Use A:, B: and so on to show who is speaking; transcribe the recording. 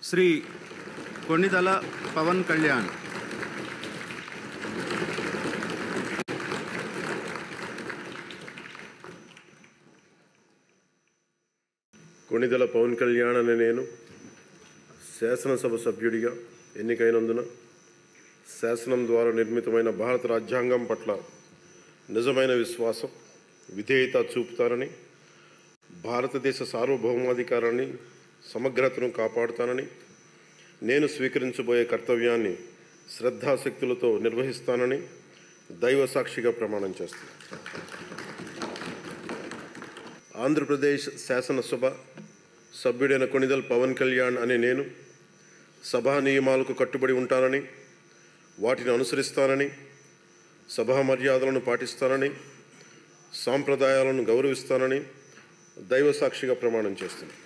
A: శ్రీ కొణిదల పవన్ కళ్యాణ్.
B: కొణిదల పవన్ కళ్యాణ్ అనే నేను శాసనసభ సభ్యుడిగా ఎన్నికైనందున శాసనం ద్వారా నిర్మితమైన భారత రాజ్యాంగం పట్ల నిజమైన విశ్వాసం, విధేయత చూపుతానని, భారతదేశ సార్వభౌమాధికారాన్ని, సమగ్రతను కాపాడుతానని, నేను స్వీకరించబోయే కర్తవ్యాన్ని శ్రద్ధాశక్తులతో నిర్వహిస్తానని దైవ సాక్షిగా ప్రమాణం చేస్తాను. ఆంధ్రప్రదేశ్ శాసనసభ సభ్యుడైన కొణిదల పవన్ కళ్యాణ్ అనే నేను సభా నియమాలకు కట్టుబడి ఉంటానని, వాటిని అనుసరిస్తానని, సభా మర్యాదలను పాటిస్తానని, సాంప్రదాయాలను గౌరవిస్తానని దైవ సాక్షిగా ప్రమాణం చేస్తున్నాను.